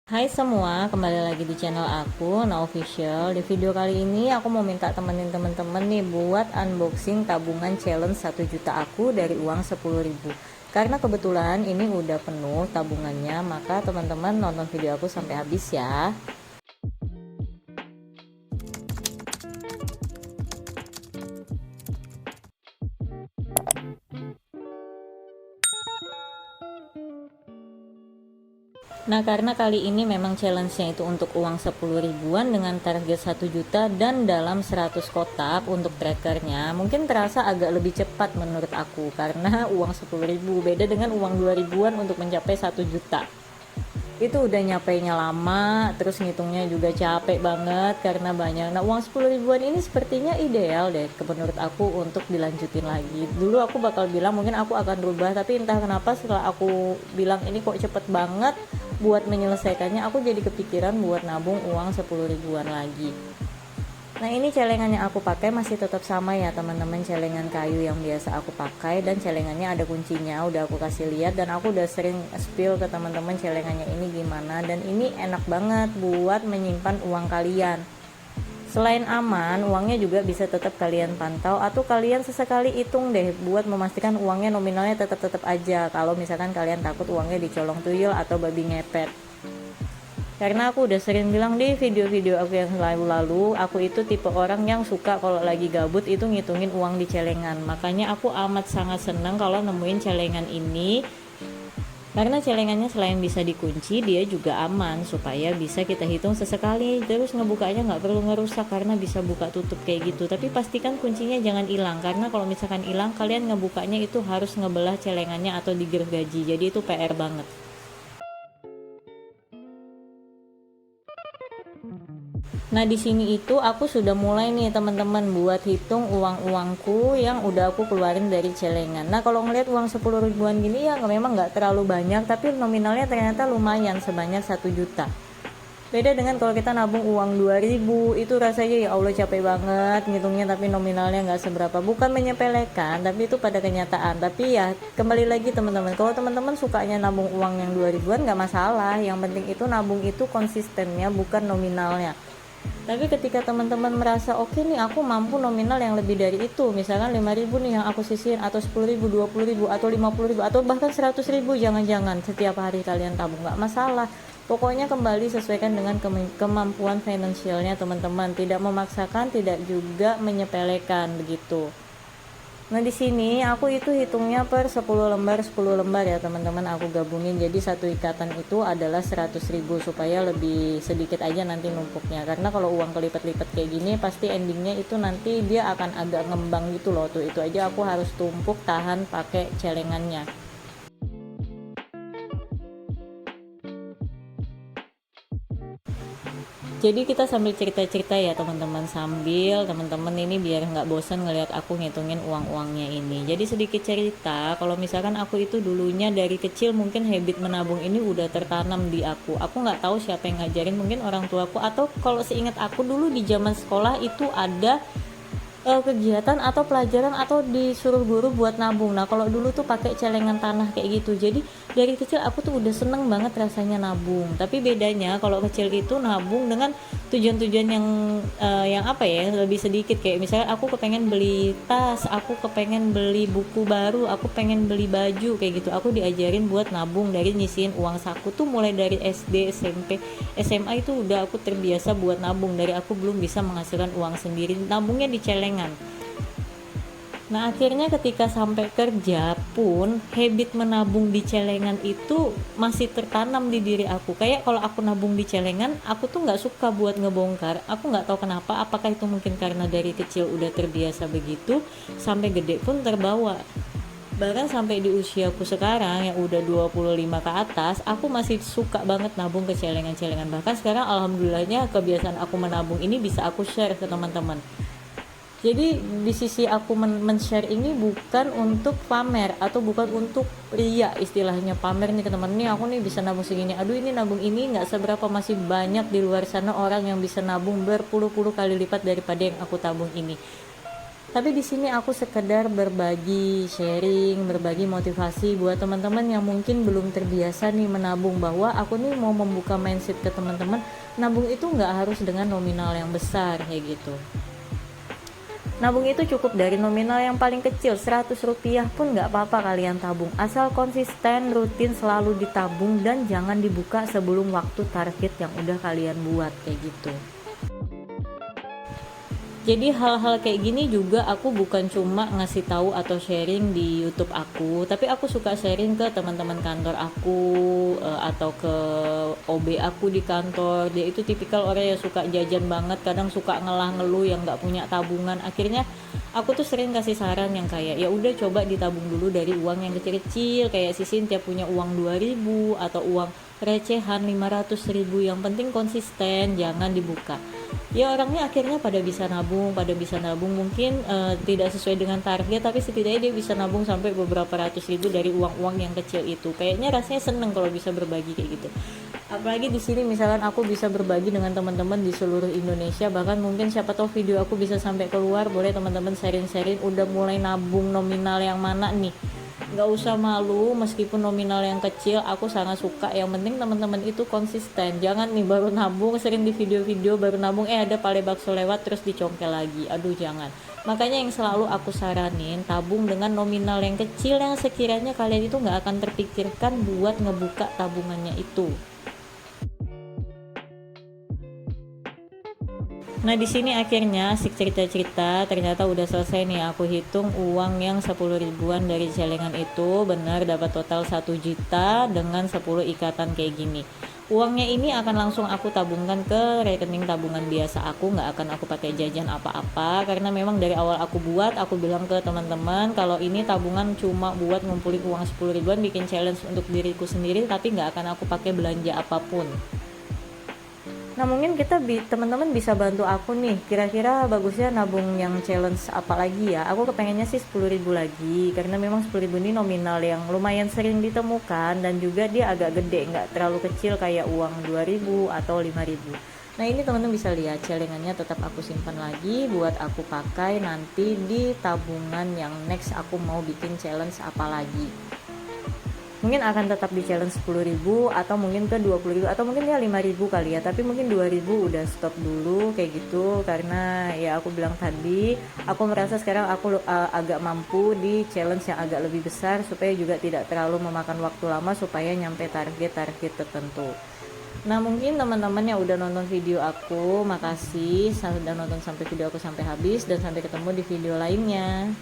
Hai semua, kembali lagi di channel aku, Na Official. Di video kali ini aku mau minta temenin temen-temen nih buat unboxing tabungan challenge 1 juta aku dari uang 10.000. Karena kebetulan ini udah penuh tabungannya, maka teman-teman nonton video aku sampai habis ya. Nah, karena kali ini memang challenge-nya itu untuk uang 10 ribuan dengan target 1 juta dan dalam 100 kotak untuk trackernya, mungkin terasa agak lebih cepat menurut aku karena uang 10 ribu beda dengan uang 2 ribuan untuk mencapai 1 juta. Itu udah nyapainya lama, terus ngitungnya juga capek banget karena banyak. Nah, uang 10 ribuan ini sepertinya ideal deh menurut aku untuk dilanjutin lagi. Dulu aku bakal bilang mungkin aku akan berubah, tapi entah kenapa setelah aku bilang ini kok cepet banget buat menyelesaikannya, aku jadi kepikiran buat nabung uang 10 ribuan lagi. Nah, ini celengannya aku pakai masih tetap sama ya teman-teman, celengan kayu yang biasa aku pakai, dan celengannya ada kuncinya, udah aku kasih lihat dan aku udah sering spill ke teman-teman celengannya ini gimana, dan ini enak banget buat menyimpan uang kalian. Selain aman, uangnya juga bisa tetap kalian pantau atau kalian sesekali hitung deh buat memastikan uangnya nominalnya tetap-tetap aja kalau misalkan kalian takut uangnya dicolong tuyul atau babi ngepet. Karena aku udah sering bilang di video-video aku yang lalu-lalu, aku itu tipe orang yang suka kalau lagi gabut itu ngitungin uang di celengan. Makanya aku amat sangat senang kalau nemuin celengan ini. Karena celengannya selain bisa dikunci, dia juga aman supaya bisa kita hitung sesekali. Terus ngebukanya nggak perlu ngerusak karena bisa buka tutup kayak gitu. Tapi pastikan kuncinya jangan hilang, karena kalau misalkan hilang kalian ngebukanya itu harus ngebelah celengannya atau digergaji. Jadi itu PR banget. Nah, di sini itu aku sudah mulai nih teman-teman buat hitung uang-uangku yang udah aku keluarin dari celengan. Nah, kalau ngeliat uang 10 ribuan gini ya memang nggak terlalu banyak, tapi nominalnya ternyata lumayan sebanyak 1 juta. Beda dengan kalau kita nabung uang 2 ribu, itu rasanya ya Allah capek banget ngitungnya, tapi nominalnya nggak seberapa. Bukan menyepelekan, tapi itu pada kenyataan. Tapi ya kembali lagi teman-teman, kalau teman-teman sukanya nabung uang yang 2 ribuan nggak masalah. Yang penting itu nabung itu konsistennya, bukan nominalnya. Tapi ketika teman-teman merasa oke nih aku mampu nominal yang lebih dari itu, misalkan 5 ribu nih yang aku sisihin, atau 10 ribu, 20 ribu, atau 50 ribu, atau bahkan 100 ribu, jangan-jangan setiap hari kalian tabung, nggak masalah. Pokoknya kembali sesuaikan dengan kemampuan finansialnya teman-teman, tidak memaksakan, tidak juga menyepelekan begitu. Nah, di sini aku itu hitungnya per 10 lembar ya teman-teman, aku gabungin jadi satu ikatan itu adalah 100 ribu supaya lebih sedikit aja nanti numpuknya, karena kalau uang kelipat-lipat kayak gini pasti endingnya itu nanti dia akan agak ngembang gitu loh. Tuh itu aja aku harus tumpuk tahan pakai celengannya. Jadi kita sambil cerita-cerita ya teman-teman, sambil teman-teman ini biar nggak bosan ngelihat aku ngitungin uang-uangnya ini. Jadi sedikit cerita, kalau misalkan aku itu dulunya dari kecil mungkin habit menabung ini udah tertanam di aku. Aku nggak tahu siapa yang ngajarin, mungkin orang tuaku, atau kalau seingat aku dulu di zaman sekolah itu ada kegiatan atau pelajaran atau disuruh guru buat nabung. Nah, kalau dulu tuh pakai celengan tanah kayak gitu. Jadi dari kecil aku tuh udah seneng banget rasanya nabung. Tapi bedanya kalau kecil itu nabung dengan tujuan-tujuan yang apa ya, lebih sedikit, kayak misalnya aku kepengen beli tas, aku kepengen beli buku baru, aku pengen beli baju kayak gitu. Aku diajarin buat nabung dari nyisihin uang saku tuh mulai dari SD, SMP, SMA itu udah aku terbiasa buat nabung dari aku belum bisa menghasilkan uang sendiri. Nabungnya di celengan. Nah, akhirnya ketika sampai kerja pun habit menabung di celengan itu masih tertanam di diri aku. Kayak kalau aku nabung di celengan, aku tuh nggak suka buat ngebongkar. Aku nggak tahu kenapa, apakah itu mungkin karena dari kecil udah terbiasa begitu, sampai gede pun terbawa. Bahkan sampai di usiaku sekarang yang udah 25 ke atas, aku masih suka banget nabung ke celengan-celengan. Bahkan sekarang alhamdulillahnya kebiasaan aku menabung ini bisa aku share ke teman-teman. Jadi di sisi aku men-share ini bukan untuk pamer atau bukan untuk ria, istilahnya pamer nih ke teman, nih aku nih bisa nabung segini, aduh ini nabung ini nggak seberapa, masih banyak di luar sana orang yang bisa nabung berpuluh-puluh kali lipat daripada yang aku tabung ini. Tapi di sini aku sekedar berbagi sharing, berbagi motivasi buat teman-teman yang mungkin belum terbiasa nih menabung, bahwa aku nih mau membuka mindset ke teman-teman, nabung itu nggak harus dengan nominal yang besar kayak gitu. Nabung itu cukup dari nominal yang paling kecil, 100 rupiah pun nggak apa-apa kalian tabung. Asal konsisten, rutin, selalu ditabung, dan jangan dibuka sebelum waktu target yang udah kalian buat kayak gitu. Jadi hal-hal kayak gini juga aku bukan cuma ngasih tahu atau sharing di YouTube aku, tapi aku suka sharing ke teman-teman kantor aku, atau ke OB aku di kantor. Dia itu tipikal orang yang suka jajan banget, kadang suka ngeluh yang nggak punya tabungan. Akhirnya aku tuh sering kasih saran yang kayak, ya udah coba ditabung dulu dari uang yang kecil-kecil, kayak si Cynthia punya uang 2000 atau uang recehan 500.000, yang penting konsisten, jangan dibuka. Ya orangnya akhirnya pada bisa nabung, mungkin tidak sesuai dengan target, tapi setidaknya dia bisa nabung sampai beberapa ratus ribu dari uang-uang yang kecil itu. Kayaknya rasanya seneng kalau bisa berbagi kayak gitu. Apalagi di sini misalkan aku bisa berbagi dengan teman-teman di seluruh Indonesia, bahkan mungkin siapa tahu video aku bisa sampai keluar. Boleh teman-teman sharing-sharing udah mulai nabung nominal yang mana nih, nggak usah malu meskipun nominal yang kecil. Aku sangat suka, yang penting teman-teman itu konsisten. Jangan nih baru nabung, sering di video-video baru nabung ada pale bakso lewat terus dicongkel lagi, aduh jangan. Makanya yang selalu aku saranin, tabung dengan nominal yang kecil yang sekiranya kalian itu nggak akan terpikirkan buat ngebuka tabungannya itu. Nah di sini akhirnya asik cerita-cerita, ternyata udah selesai nih. Aku hitung uang yang 10 ribuan dari celengan itu, benar dapat total 1 juta dengan 10 ikatan kayak gini. Uangnya ini akan langsung aku tabungkan ke rekening tabungan biasa aku, nggak akan aku pakai jajan apa-apa, karena memang dari awal aku buat, aku bilang ke teman-teman kalau ini tabungan cuma buat ngumpulin uang 10 ribuan, bikin challenge untuk diriku sendiri, tapi nggak akan aku pakai belanja apapun. Nah mungkin teman-teman bisa bantu aku nih, kira-kira bagusnya nabung yang challenge apa lagi ya. Aku kepengennya sih 10 ribu lagi, karena memang 10 ribu ini nominal yang lumayan sering ditemukan, dan juga dia agak gede, nggak terlalu kecil kayak uang 2000 atau 5000. Nah ini teman-teman bisa lihat, celengannya tetap aku simpan lagi buat aku pakai nanti di tabungan yang next aku mau bikin challenge apa lagi. Mungkin akan tetap di challenge 10 ribu, atau mungkin ke 20 ribu, atau mungkin ya 5 ribu kali ya, tapi mungkin 2 ribu udah stop dulu kayak gitu. Karena ya aku bilang tadi, aku merasa sekarang aku agak mampu di challenge yang agak lebih besar, supaya juga tidak terlalu memakan waktu lama supaya nyampe target-target tertentu. Nah mungkin teman-teman yang udah nonton video aku, makasih sudah nonton sampai video aku sampai habis, dan sampai ketemu di video lainnya.